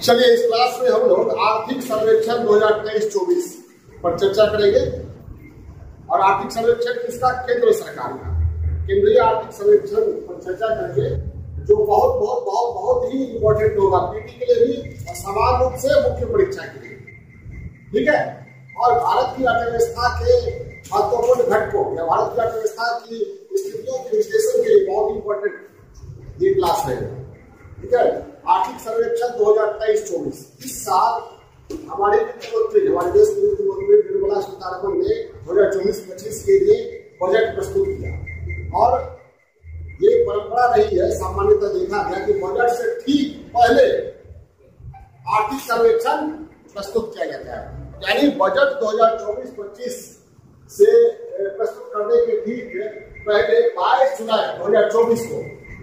चलिए इस क्लास में हम लोग आर्थिक सर्वेक्षण 2023-24 पर चर्चा करेंगे। और आर्थिक सर्वेक्षण किसका? केंद्र सरकार का केंद्रीय आर्थिक सर्वेक्षण पर चर्चा करेंगे, जो बहुत ही इम्पोर्टेंट होगा पीटी के लिए भी और समान रूप से मुख्य परीक्षा के लिए। ठीक है। और भारत की अर्थव्यवस्था के महत्वपूर्ण घटकों या भारत की अर्थव्यवस्था की स्थितियों के विश्लेषण के लिए बहुत इंपॉर्टेंट ये क्लास है। ठीक है। आर्थिक सर्वेक्षण 2023-24 इस साल हमारे वित्त मंत्री, हमारे देश के वित्त मंत्री निर्मला सीतारमण ने 2024-25 के लिए बजट प्रस्तुत किया। और ये परंपरा रही है, सामान्यतः देखा गया कि बजट से ठीक पहले आर्थिक सर्वेक्षण प्रस्तुत किया जाता है। यानी बजट 2024-25 से प्रस्तुत करने के ठीक पहले 22 जुलाई 2024 को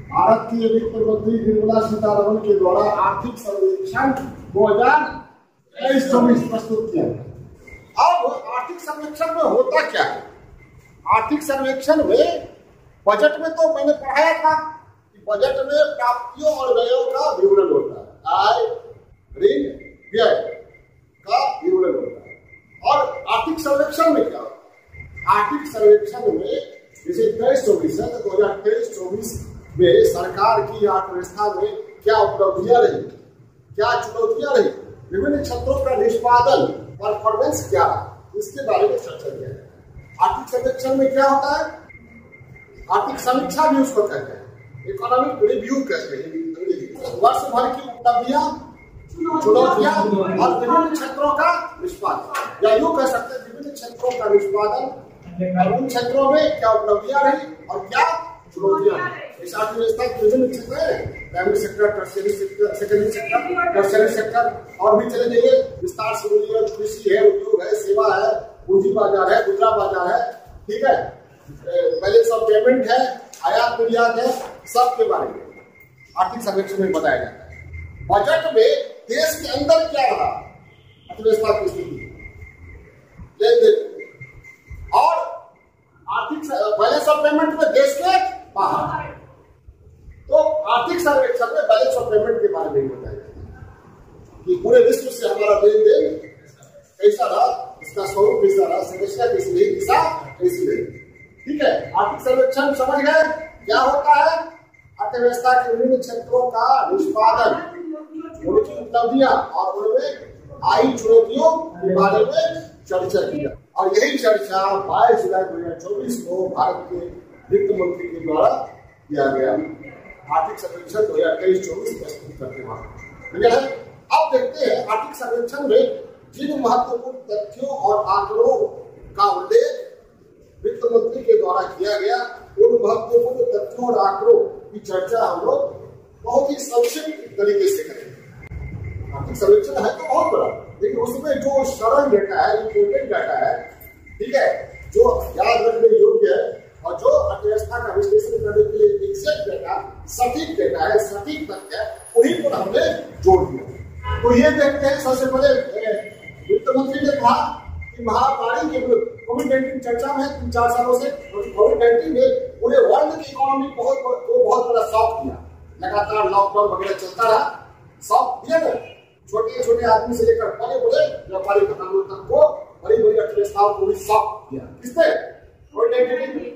भारत की वित्त मंत्री निर्मला सीतारमण के द्वारा आर्थिक सर्वेक्षण 2023-24 प्रस्तुत किया। अब आर्थिक सर्वेक्षण में होता क्या है? आर्थिक सर्वेक्षण में बजट में तो मैंने पढ़ाया था कि बजट में प्राप्तियों और व्ययों का विवरण होता है, आय ऋण व्यय का विवरण होता है। और आर्थिक सर्वेक्षण में क्या होता है? आर्थिक सर्वेक्षण में जैसे 23-24 है तो 2023-24 में सरकार की अर्थव्यवस्था में क्या उपलब्धियां रही, क्या चुनौतियां रही, विभिन्न क्षेत्रों का निष्पादन परफॉर्मेंस क्या रहा, इसके बारे में चर्चा किया है। आर्थिक सर्वेक्षण में क्या होता है? आर्थिक समीक्षा भी उसको कहते हैं, इकोनॉमिक रिव्यू कहते हैं। वर्ष भर की उपलब्धियां, चुनौतियां और विभिन्न क्षेत्रों का निष्पादन, या यूं कह सकते हैं विभिन्न क्षेत्रों का निष्पादन, उन क्षेत्रों में क्या उपलब्धियां रही और क्या चुनौतियां रही। इस अर्थव्यवस्था के विभिन्न क्षेत्र है, primary sector, tertiary sector, secondary sector, tertiary sector, और भी चले जाइए विस्तार से बोलिए, कृषि है, उद्योग है, सेवा है, पूंजी बाजार है, खुदरा बाजार है। ठीक है। बैलेंस ऑफ पेमेंट है, आयात निर्यात है, सब के बारे में आर्थिक सर्वेक्षण में बताया जाता है। बजट में देश के अंदर क्या रहा, अर्थव्यवस्था की स्थिति, लेन देन, और आर्थिक बैलेंस ऑफ पेमेंट में देश के बाहर। तो आर्थिक सर्वेक्षण में बैलेंस ऑफ पेमेंट के बारे में बताया जाता है कि पूरे विश्व से हमारा लेन देन कैसा रहा, इसका स्वरूप कैसा रहा, समस्या कैसी रही, दिशा कैसी रही। ठीक है। आर्थिक सर्वेक्षण समझ गए क्या होता है? अर्थव्यवस्था के विभिन्न क्षेत्रों का निष्पादन, उनकी उपलब्धियां और उनमें आई चुनौतियों के बारे में चर्चा किया। और यही चर्चा 22 जुलाई 2024 को भारत के वित्त मंत्री के द्वारा किया गया। आर्थिक सर्वेक्षण 2023-24 प्रस्तुत करते हैं। अब देखते हैं आर्थिक सर्वेक्षण में जिन महत्वपूर्ण तथ्यों और आंकड़ों का उल्लेख वित्त मंत्री के द्वारा किया गया, उन महत्वपूर्ण तथ्यों और आंकड़ों की चर्चा हम लोग बहुत ही संक्षिप्त तरीके से करेंगे। आर्थिक सर्वेक्षण है तो बहुत बड़ा, लेकिन उसमें जो सरल डेटा है, इम्पोर्टेंट डाटा है, ठीक है, जो याद रखने योग्य है और जो अर्थव्यवस्था का विश्लेषण करने के लिए एग्जैक्ट डेटा, सटीक डेटा है, सटीक तथ्य है, उन्हीं को हमने जोड़ दिया। तो ये देखते हैं, सबसे पहले वित्त मंत्री ने कहा कि महामारी के विरुद्ध कोविड-19 चर्चा में 3-4 सालों से कोविड-19 ने पूरे वर्ल्ड की इकोनॉमी बहुत बड़ा शॉक दिया। लगातार लॉकडाउन वगैरह चलता रहा, शॉक दिया ना, छोटे छोटे आदमी से लेकर बड़े व्यापारी घरानों तक को, बड़ी बड़ी अर्थव्यवस्थाओं को भी शॉक दिया। किसने? कोविड-19।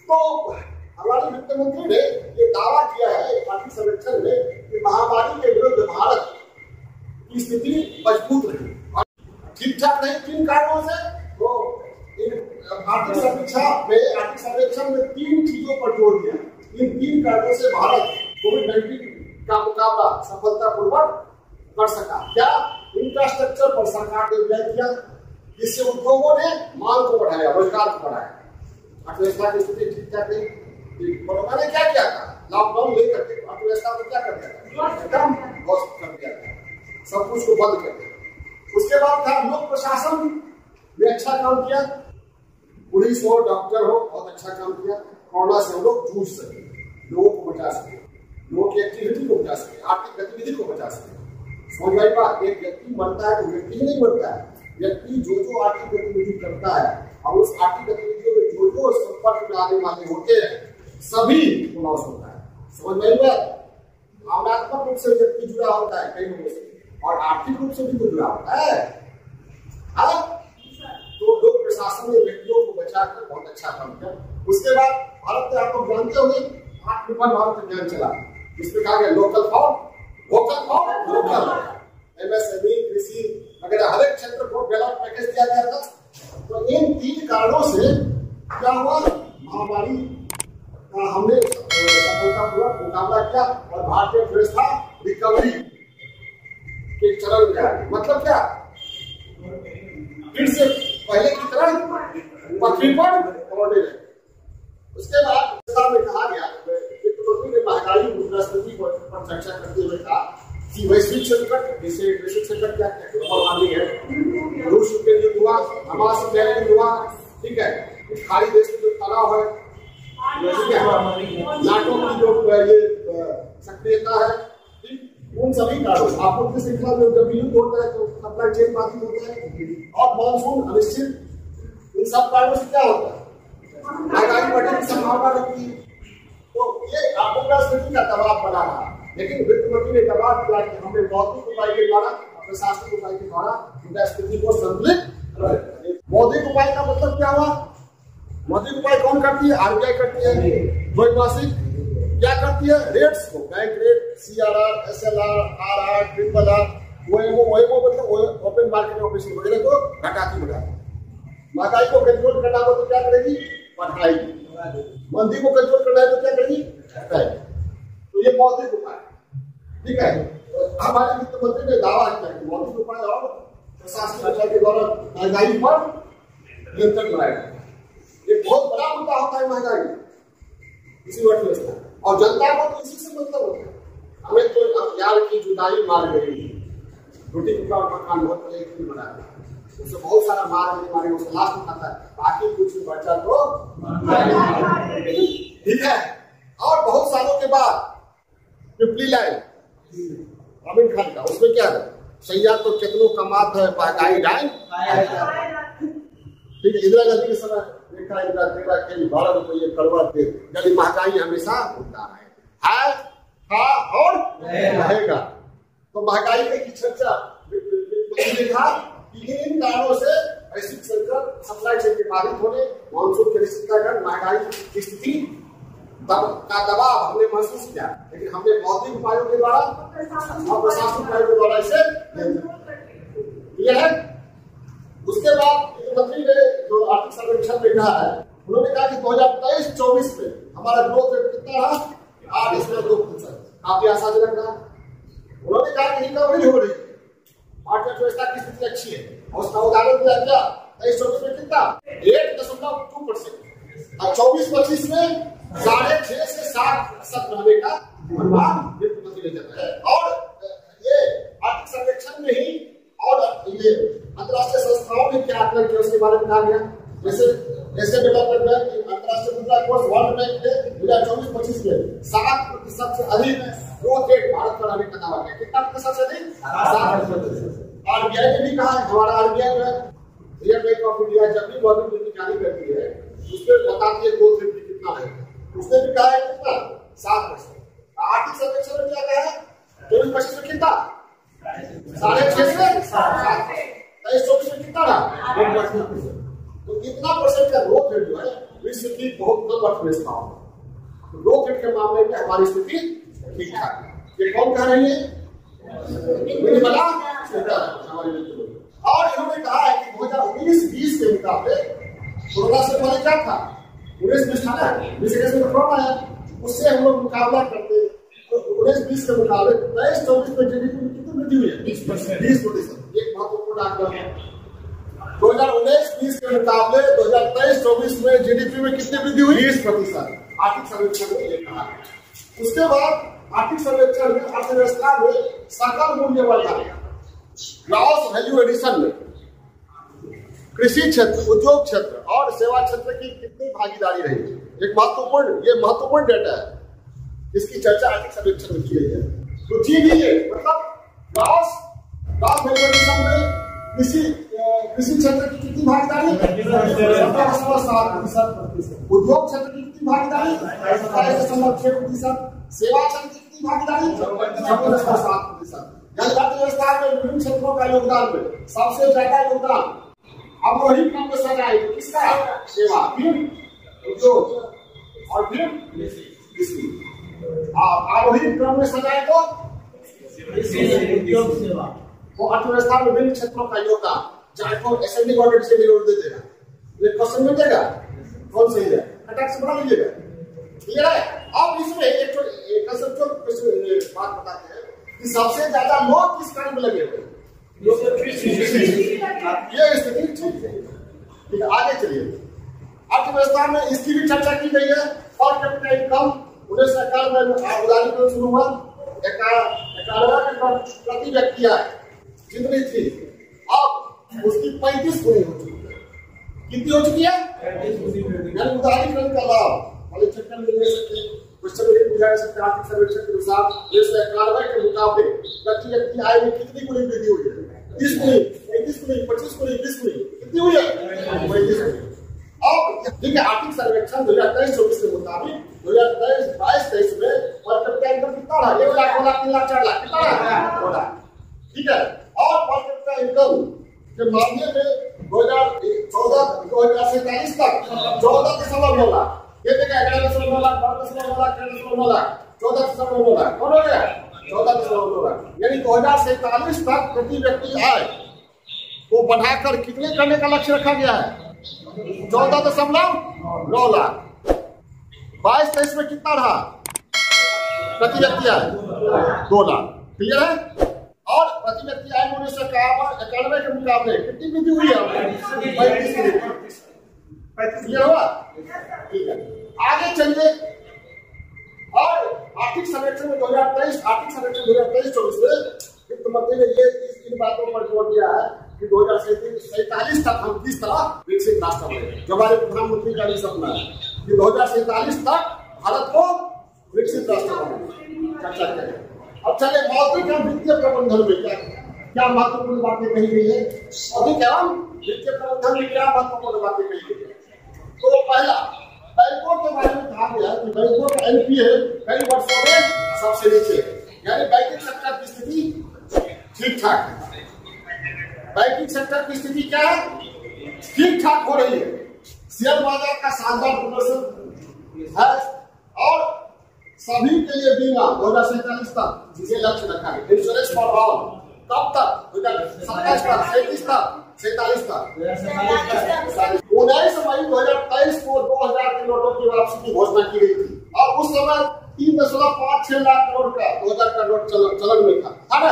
तो हमारे वित्त मंत्री ने ये दावा किया है आर्थिक सर्वेक्षण में कि महामारी के विरुद्ध भारत की स्थिति मजबूत रही। ठीक ठाक नहीं, किन कारणों से? तो आर्थिक सर्वेक्षण में 3 चीजों पर जोर दिया। इन 3 कारणों से भारत कोविड-19 का मुकाबला सफलतापूर्वक कर सका। क्या? इंफ्रास्ट्रक्चर पर सरकार ने व्यय किया, जिससे उद्योगों ने मांग को बढ़ाया, रोजगार को बढ़ाया। अर्थव्यवस्था की स्थिति ठीक ठाक नहीं, कोरोना ने क्या किया था? लॉकडाउन लेकर के अर्थव्यवस्था को क्या कर दिया था? एकदम ध्वस्त कर दिया था, सब कुछ को बंद कर दिया। उसके बाद था लोक प्रशासन ने अच्छा काम किया, पुलिस हो, डॉक्टर हो, बहुत अच्छा काम किया। कोरोना से हम लोग जूझ सके, लोगों को बचा सके, लोगों की एक्टिविटी को बचा सके, आर्थिक गतिविधि को बचा सके। समझ आई बात? एक व्यक्ति मरता है तो व्यक्ति ही नहीं मरता है, व्यक्ति जो आर्थिक गतिविधि करता है और उस आर्थिक गतिविधियों में जो संपर्क में आने वाले होते हैं, सभी को लॉस होता है। समझ में आई बात? भावनात्मक रूप से व्यक्ति जुड़ा होता है कई लोगों से, और आर्थिक रूप से भी तो जुड़ा हुआ है। तो लोक प्रशासन ने व्यक्तियों को बचाकर बहुत अच्छा काम किया। उसके बाद भारत में आप लोग जानते होंगे आत्मनिर्भर भारत अभियान चला, जिसमें कहा गया लोकल फॉर लोकल, एमएसएमई, कृषि वगैरह हर एक क्षेत्र को डेवलप पैकेज दिया गया था। तो इन 3 कारणों से क्या हुआ, महामारी का हमने सफलतापूर्वक मुकाबला किया और भारतीय अर्थव्यवस्था रिकवरी के चरण में आया। मतलब क्या, फिर से पहले की तरह पटरी पर लौटे रहे। उसके बाद में कहा गया, वित्त मंत्री ने महंगाई मुद्रास्फीति पर चर्चा करते हुए कहा कि वैश्विक संकट, जैसे वैश्विक संकट क्या है, रूस के लिए हुआ, हमास के लिए हुआ, ठीक है, खाड़ी देश में जो तनाव है, नाटो की जो ये सक्रियता है, उन सभी कारणों आपूर्ति श्रृंखला में जब युद्ध होता है तो सप्लाई चेन बाधित होता है और मानसून अनिश्चित, इन सब कारणों से क्या होता है, महंगाई बढ़ने की संभावना रहती है। तो ये मुद्रास्फीति का दबाव बना रहा, लेकिन वित्त मंत्री ने दबाव दिया कि हमने मौद्रिक उपाय के द्वारा, प्रशासनिक उपाय के द्वारा मुद्रास्फीति को संतुलित। मौद्रिक उपाय का मतलब क्या हुआ, मौद्रिक उपाय कौन करती है, आरबीआई करती है। द्वैमासिक क्या करती है, रेट्स को, bank rate, CRR, SLR, RR, triple R, OMO मतलब ओपन मार्केट ऑपरेशन वगैरह को घटाती बढ़ाती। महंगाई को कंट्रोल करना हो तो क्या करेगी, बढ़ाएगी। मंदी को कंट्रोल करना है तो क्या करेगी, घटाएगी। तो ये मौद्रिक उपाय, ठीक है। हमारे वित्त मंत्री ने दावा किया कि मौद्रिक उपाय और प्रशासनिक उपाय के द्वारा महंगाई पर नियंत्रण लाएगा। ये बहुत बड़ा मुद्दा होता है महंगाई इसी अर्थव्यवस्था, और जनता को तो इसी से मतलब होता है। हमें तो यार की जुदाई मार गई, रोटी टुकड़ा मकान बहुत बड़े बना है, उससे बहुत सारा मार गई, मारे उससे लास्ट में खाता है, बाकी कुछ बचा तो ठीक है। और बहुत सालों के बाद पिपली लाइन आमिर खान का, उसमें क्या है, सैया तो कितनों कमात है महंगाई लाइन, ठीक है। इंदिरा गांधी के समय देखा, इंदिरा तेरा खेल 12 रुपये कड़वा तेल, यानी महंगाई हमेशा होता है, था और रहेगा। तो महंगाई की चर्चा कहा कि इन कारणों से वैश्विक संकट, सप्लाई चेन के बाधित होने, मानसून के अनिश्चितता के कारण महंगाई की स्थिति का दबाव हमने महसूस किया, लेकिन हमने मौद्रिक उपायों के द्वारा और प्रशासनिक उपायों के द्वारा इसे किया है। उसके बाद मंत्री ने जो आर्थिक सर्वेक्षण में कहा है, उन्होंने कहा कि 2023-24 में हमारा ग्रोथ रेट कितना रहा, 8.2%, काफी आशाजनक रहा। उन्होंने कहा कि रिकवरी हो रही है, अर्थव्यवस्था की स्थिति अच्छी है, और उसका उदाहरण दिया गया 23-24 में कितना 8.2%, और 24-25 में 6.5 से 7% रहने का अनुमान वित्त मंत्री ने जताया है। और ये आर्थिक सर्वेक्षण में ही, और ये अंतर्राष्ट्रीय संस्थाओं ने क्या आकलन किया उसके बारे में कहा गया, जैसे एशियन डेवलपमेंट बैंक, अंतर्राष्ट्रीय मुद्रा कोष, वर्ल्ड बैंक ने 2024-25 में 7% से अधिक ग्रोथ रेट भारत पर आने का दावा किया। कितना प्रतिशत से अधिक, 7%। आरबीआई ने भी कहा है, हमारा आरबीआई जो है, रिजर्व बैंक ऑफ इंडिया, जब भी मौद्रिक नीति जारी करती है उसमें बताती है ग्रोथ रेट कितना है, उसने भी कहा है कितना, 7%। आर्थिक सर्वेक्षण में क्या कहा है, 24-25 में कितना, 6.5 से 7, 23-24 में कितना रहा, 1%। तो कितना परसेंट का ग्रोथ रेट जो है विश्व की बहुत कम अर्थव्यवस्थाओं में, ग्रोथ रेट के मामले में हमारी स्थिति ठीक ठाक है। ये कौन कह रही है, और इन्होंने कहा है कि 2019-20 के मुकाबले कोरोना से पहले क्या था, 19-20 था ना, 20 में कोरोना आया, उससे हम लोग मुकाबला करते हैं। तो 19-20 के मुकाबले 23-24 में जीडीपी में कितनी वृद्धि हुई है, 20%। एक महत्वपूर्ण आंकड़ा है। 2019-20 के मुकाबले 2023-24 में जीडीपी में कितनी वृद्धि हुई, 20%। आर्थिक सर्वेक्षण में ये कहा है। उसके बाद आर्थिक सर्वेक्षण में अर्थव्यवस्था में सकल मूल्य वर्धन, ग्रॉस वैल्यू एडिशन में कृषि क्षेत्र, उद्योग क्षेत्र और सेवा क्षेत्र की कितनी भागीदारी रही, एक महत्वपूर्ण डेटा है, इसकी चर्चा आर्थिक सर्वेक्षण में की गई है। तो GVA मतलब ग्रॉस वैल्यू एडिशन में कृषि क्षेत्र की कितनी भागीदारी, 17.7%। उद्योग क्षेत्र की कितनी भागीदारी, 27.6%। सेवा क्षेत्र की कितनी भागीदारी, 56.7%। अर्थव्यवस्था में विभिन्न क्षेत्रों का योगदान में सबसे ज्यादा योगदान अवरोही क्रम में सजाए तो किसका? सेवा, फिर उद्योग और फिर कृषि। आरोही क्रम में सजाए तो उद्योग, सेवा। वो अर्थव्यवस्था में विभिन्न क्षेत्रों का योगदान, चाहे तो असेंबली गवर्नमेंट से विरोध दे देगा, ये क्वेश्चन में देगा कौन सही है, फटाक से बना लीजिएगा। क्लियर है? अब इसमें एक बात बताते हैं कि सबसे ज्यादा लोग किस कार्य में लगे हुए, ये स्थिति ठीक है। आगे चलिए, अर्थव्यवस्था में इसकी भी चर्चा की गई है। पर कैपिटा इनकम 1991 में उदारीकरण शुरू हुआ, 91 प्रति व्यक्ति आय जितनी थी अब उसकी 35 गुनी हो चुकी है। कितनी हो चुकी है? उदारीकरण का लाभ वाले चक्कर में ले सकते हैं, क्वेश्चन में पूछा जा सकता है आर्थिक सर्वेक्षण के अनुसार 1991 के मुकाबले प्रति व्यक्ति आय में कितनी गुनी वृद्धि हुई है? 30 गुनी, 35 गुनी, 25 गुनी, 20 गुनी, कितनी हुई है? 35 गुनी। अब देखिए आर्थिक सर्वेक्षण 2023-24 के मुताबिक 2023-22-23 में पर कैपिटा इनकम कितना रहा? 1 लाख, 2 लाख, 3 लाख, 4 लाख, कितना रहा? 2 लाख। ठीक है। और पर कैपिटा इनकम के मामले में 2014-2047 तक 14.9 लाख, ये देखिए 11.9 लाख, 12.9 लाख, 13.9 लाख, 14.9 लाख, कौन हो गया? 14.9 लाख। यानी 2047 तक प्रति व्यक्ति आय को बढ़ाकर कितने करने का लक्ष्य रखा गया है? 14.9 लाख। 22-23 में कितना रहा प्रति व्यक्ति आय? 2 लाख। क्लियर है? और प्रति व्यक्ति आय में 1991 के मुकाबले कितनी वृद्धि हुई है? 35। क्लियर हुआ? ठीक है। आगे चलिए, और आर्थिक सर्वेक्षण में 2023 आर्थिक सर्वेक्षण 2023-24 में वित्त मंत्री ने ये इन बातों पर जोर दिया है कि 2047 तक हम किस तरह विकसित राष्ट्र बने, जो हमारे प्रधानमंत्री का भी सपना है कि 2047 तक भारत को विकसित राष्ट्र बने। चर्चा करें। अब चले मौद्रिक एवं वित्तीय प्रबंधन में क्या महत्वपूर्ण बातें कही गई है? मौद्रिक एवं वित्तीय प्रबंधन में क्या महत्वपूर्ण बातें कही गई है? तो पहला, बैंकों के बारे में कहा गया कि बैंकों का एनपीए कई वर्षों में सबसे नीचे, यानी बैंकिंग सेक्टर की स्थिति ठीक ठाक है। बैंकिंग सेक्टर की स्थिति क्या है? ठीक ठाक हो रही है। शेयर बाजार का शानदार प्रदर्शन है और सभी के लिए बीमा 2047 तक जिसे लक्ष्य रखा है, इंश्योरेंस फॉर ऑल, कब तक? 2027 तक, 37 तक, 47 तक, 19 मई 2023 को 2000 के नोटों की वापसी की घोषणा की गई थी और उस समय 3.56 लाख करोड़ का 2000 का नोट चलन में था ना।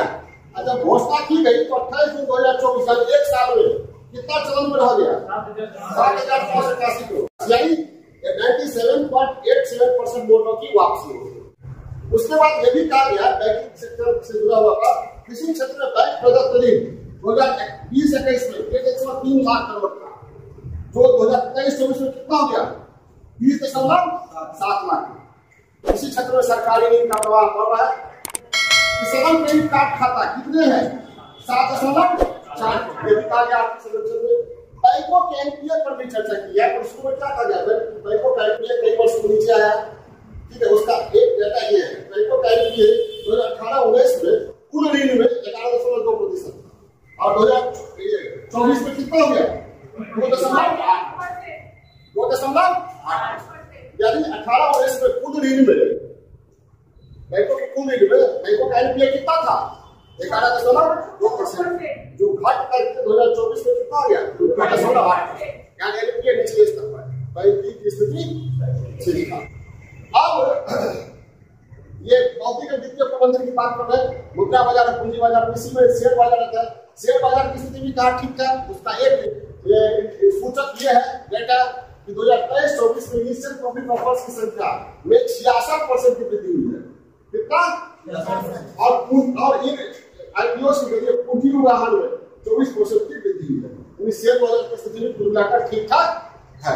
जब घोषणा की गई तो 28 जून 2024 यानी एक साल में कितना चलन में रह गया? 7,581 करोड़, यानी 97.87% नोटों की वापसी हो गई। उसके बाद ये भी कहा गया बैंकिंग सेक्टर से जुड़ा हुआ था, कृषि क्षेत्र में बैंक प्रदत्त ऋण 2020-21 में 103 लाख करोड़ था, जो 2023-24 में कितना हो गया? 20.7 लाख। कृषि क्षेत्र में सरकारी ऋण का प्रवाह बढ़ रहा है। किसान क्रेडिट कार्ड खाता कितने हैं? 7.4। ये भी कहा गया आर्थिक सर्वेक्षण में। बैंकों के एनपीए पर भी चर्चा की है, पर उसको क्या कहा गया? बैंकों का एनपीए कई वर्ष को नीचे आया। ठीक है, उसका एक डेटा ये है, बैंकों का एनपीए 2018-19 में कुल ऋण में 11.2% और 2024 में कितना हो गया? 2.8। यानी 18-19 में कुल ऋण में बैंकों के कुल ऋण में बैंकों का एनपीए कितना था? 11.2%, जो घट करके 2024 में कितना हो गया? 2.8। यानी एनपीए निचले स्तर पर, बैंक की स्थिति ठीक था। अब ये मौद्रिक वित्तीय प्रबंधन की बात कर रहे हैं। मुद्रा बाजार और पूंजी बाजार, इसी में शेयर बाजार आता है। शेयर बाजार की स्थिति भी कहा ठीक था। उसका एक सूचक ये है डेटा कि 2023-24 में निश्चित प्रॉफिट ऑफर्स की संख्या में 66% की वृद्धि हुई है। कितना? और इन आईपीओ के जरिए पूंजी वाहन में 24% की वृद्धि हुई है। यानी शेयर बाजार की स्थिति भी कुल मिलाकर ठीक ठाक है।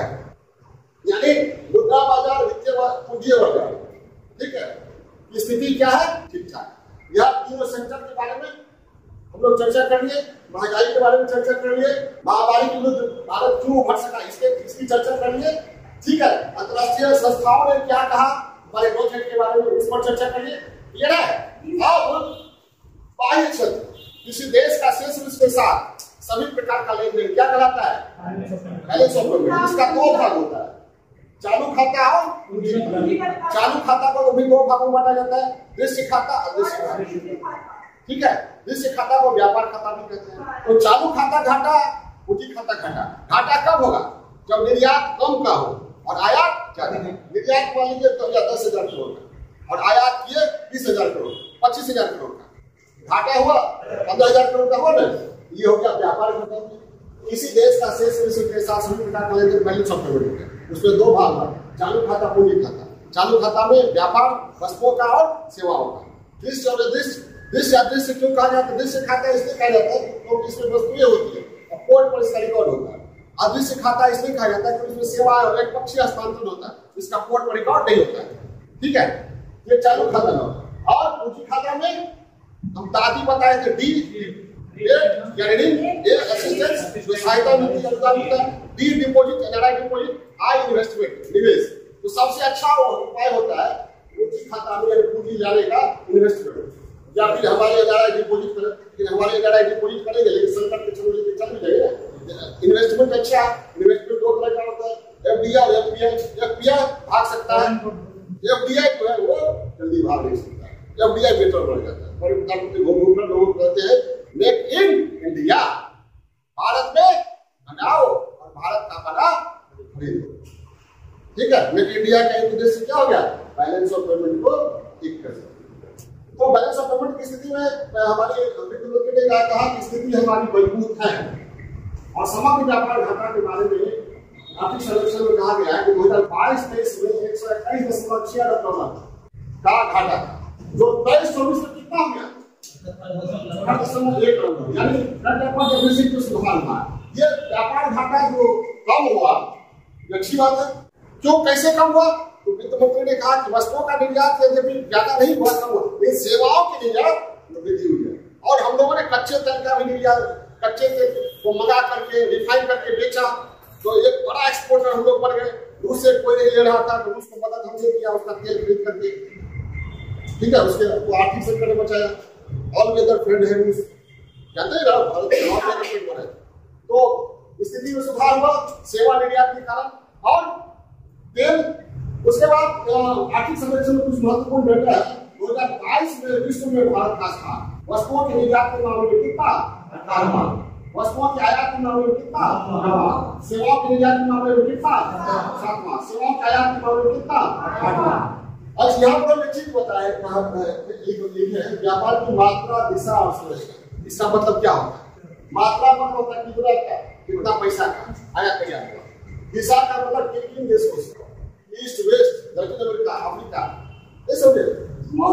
यानी मुद्रा बाजार, वित्तीय पूंजी बाजार, ठीक है, स्थिति क्या है? ठीक ठाक। यह तीनों सेक्टर के बारे में हम लोग चर्चा कर लिए, महंगाई के बारे में चर्चा कर लिए, महामारी के विरुद्ध भारत क्यों उभर सका इसकी चर्चा कर लिए। ठीक है, अंतरराष्ट्रीय संस्थाओं ने क्या कहा हमारे ग्रोथ रेट के बारे में, इस पर चर्चा कर लिए। क्लियर है? अब बाह्य क्षेत्र किसी देश का शेष विश्व के साथ सभी प्रकार का लेन देन क्या कहलाता है? Balance of payment. इसका दो भाग होता है, चालू खाता और पूंजी खाता। चालू खाता को भी दो भागों में बांटा जाता है, दृश्य खाता और अदृश्य खाता। ठीक है, दृश्य खाता को व्यापार खाता भी कहते हैं। तो चालू खाता घाटा, पूंजी खाता घाटा। घाटा कब होगा? जब निर्यात कम का हो और आयात ज्यादा। निर्यात मान लीजिए तो 10,000 करोड़ का और आयात किए 20,000 करोड़, 25,000 करोड़ का। घाटा हुआ 15,000 करोड़ का हुआ ना, ये हो गया व्यापार घाटा। किसी देश का शेष विश्व के साथ सभी प्रकार का लेन देन बैलेंस ऑफ पेमेंट है। उसमें दो भाग है, चालू खाता, पूंजी खाता। चालू खाता में व्यापार वस्तुओं का और सेवाओं का। दृश्य और दृश्य अदृश्य क्यों कहा जाता है? दृश्य खाता इसलिए कहा जाता है क्योंकि इसमें वस्तुएं होती है और पोर्ट पर इसका रिकॉर्ड होता है। अदृश्य खाता इसलिए कहा जाता है क्योंकि इसमें सेवा और एक पक्षीय हस्तांतरण होता है, इसका पोर्ट पर रिकॉर्ड नहीं होता है। ठीक है, ये चालू खाता ना। और पूंजी खाता में हम दादी बताए थे, डी असिस्टेंस जो सहायता मिलती है, अनुदान मिलता है। डी डिपॉजिट, एनआरआई डिपॉजिट, आई इन्वेस्टमेंट, निवेश। तो सबसे अच्छा उपाय होता है पूंजी खाता में पूंजी लाने का इन्वेस्टमेंट, या फिर हमारे एनआरआई डिपॉजिट करें। लेकिन हमारे एनआरआई डिपॉजिट करेंगे लेकिन संकट के समय में चल भी जाएगा। इन्वेस्टमेंट अच्छा है, इन्वेस्टमेंट दो तरह का होता है, एफडीआई और एफपीआई। एफपीआई भाग सकता है, एफडीआई जो है वो जल्दी भाग नहीं सकता। एफडीआई बेटर बढ़ जाता है। लोग कहते हैं मेक इन इंडिया, भारत में बनाओ और भारत का बना खरीदो। ठीक है, मेक इंडिया का एक उद्देश्य क्या हो गया? बैलेंस ऑफ पेमेंट को ठीक कर सकते। तो बैलेंस ऑफ पेमेंट की स्थिति में हमारी वित्त मंत्री ने कहा कि स्थिति हमारी मजबूत है। और समग्र व्यापार घाटा के बारे में आर्थिक सर्वेक्षण में कहा गया है कि 2022-23 में 121.6 अरब डॉलर का घाटा था, जो 23-24 में कितना हो गया? 1.1 अरब, यानी डेफिसिट सुधार हुआ। ये व्यापार घाटा जो कम हुआ, अच्छी बात है। क्यों, कैसे कम हुआ? तो वित्त मंत्री ने कहा कि वस्तुओं का निर्यात यद्यपि ज्यादा नहीं हुआ, कम हुआ, लेकिन सेवाओं की निर्यात वृद्धि हुई है। और हम लोगों ने कच्चे तेल का भी निर्यात, कच्चे तेल को मंगा करके रिफाइन करके बेचा, तो एक बड़ा एक्सपोर्टर हम लोग बन गए। रूस से कोई नहीं ले रहा था तो रूस को मदद हमने किया उसका तेल खरीद करके। ठीक है, उसके आर्थिक संकट में बचाया। ऑल वेदर फ्रेंड है रूस, जानते हैं ना, भारत के ऑल वेदर फ्रेंड बने। तो स्थिति में सुधार हुआ सेवा निर्यात के कारण। और तेल, उसके बाद आर्थिक सर्वेक्षण में कुछ महत्वपूर्ण डेटा है। 2022 में विश्व में भारत का स्थान वस्तुओं के निर्यात के मामले में कितना? 18वां। वस्तुओं की आयात के मामले में कितना? 9वां। सेवाओं के निर्यात के मामले में कितना? 7वां। सेवाओं के आयात के मामले में कितना? 8वां। आज यहाँ पर एक चीज बताया है, व्यापार की मात्रा, दिशा और सुरक्षा। इसका मतलब क्या होता है? मात्रा मतलब होता है कितना पैसा का आयात किया हुआ। दिशा का मतलब किन देश को, ईस्ट वेस्ट, दक्षिण अमेरिका, अफ्रीका, ये समझे।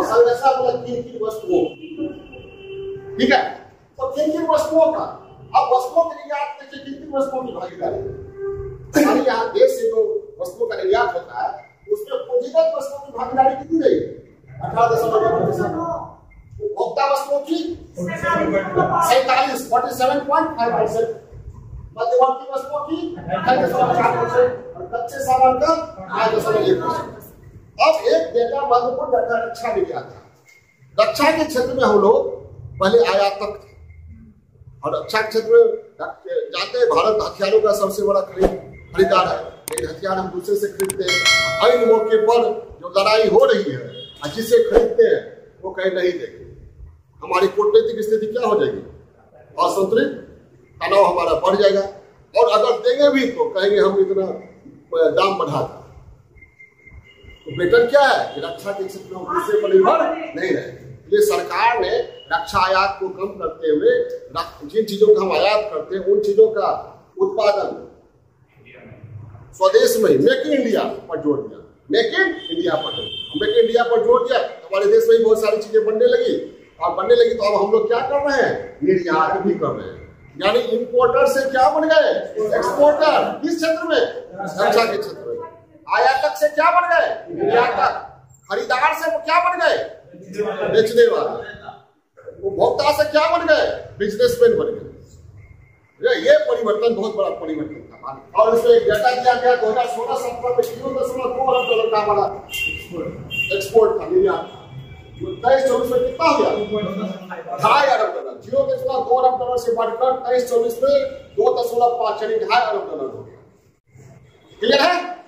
संरचना मतलब किन वस्तुओं। ठीक है, तो किन वस्तुओं का। अब वस्तुओं के निर्यात में किन वस्तुओं की भागीदारी? हमारे यहाँ देश से जो वस्तुओं का निर्यात होता है उसमें पूंजीगत वस्तुओं की भागीदारी कितनी रही? 18.9%। उपभोक्ता वस्तुओं की 47.5%। मध्यवर्ती वस्तुओं की 28.4% और कच्चे सामान का 8.1%। अब एक डेटा महत्वपूर्ण डेटा रक्षा निर्यात था। रक्षा के क्षेत्र में हम लोग पहले आयातक थे और रक्षा क्षेत्र में जाते हैं, भारत हथियारों का सबसे बड़ा खरीदार है। लेकिन हथियार हम दूसरे से खरीदते हैं। इन मौके पर जो लड़ाई हो रही है और जिसे खरीदते हैं वो कहीं नहीं देंगे। हमारी कूटनीतिक स्थिति क्या हो जाएगी? असंतुलित, तनाव हमारा बढ़ जाएगा। और अगर देंगे भी तो कहेंगे हम इतना दाम बढ़ा था। तो बेटर क्या है कि रक्षा के क्षेत्र में दूसरे पर निर्भर नहीं रहे। ये सरकार ने रक्षा आयात को कम करते हुए जिन चीजों का हम आयात करते हैं उन चीजों का उत्पादन स्वदेश में मेक इन इंडिया पर जोर दिया। मेक इन इंडिया पर जोर दिया। हमारे देश में बहुत सारी चीजें बनने लगी तो अब हम लोग क्या कर रहे हैं? निर्यात भी कर रहे हैं। यानी इंपोर्टर से क्या बन गए? एक्सपोर्टर। किस क्षेत्र में? रक्षा के क्षेत्र में। आयातक से क्या बन गए? निर्यातक। खरीदार से क्या बन गए? बेचने वाले। उपभोक्ता से क्या बन गए? बिजनेसमैन बन गए। ये परिवर्तन बहुत बड़ा परिवर्तन था। और इसमें एक डेटा दिया गया 2016-17 में 0.2 अरब डॉलर का हमारा एक्सपोर्ट था, निर्यात था। 23-24 में कितना हो गया? 2.5 अरब डॉलर। 0.2 अरब डॉलर से बढ़कर 23-24 में 2.5 यानी 2.5 अरब डॉलर हो गया। क्लियर है?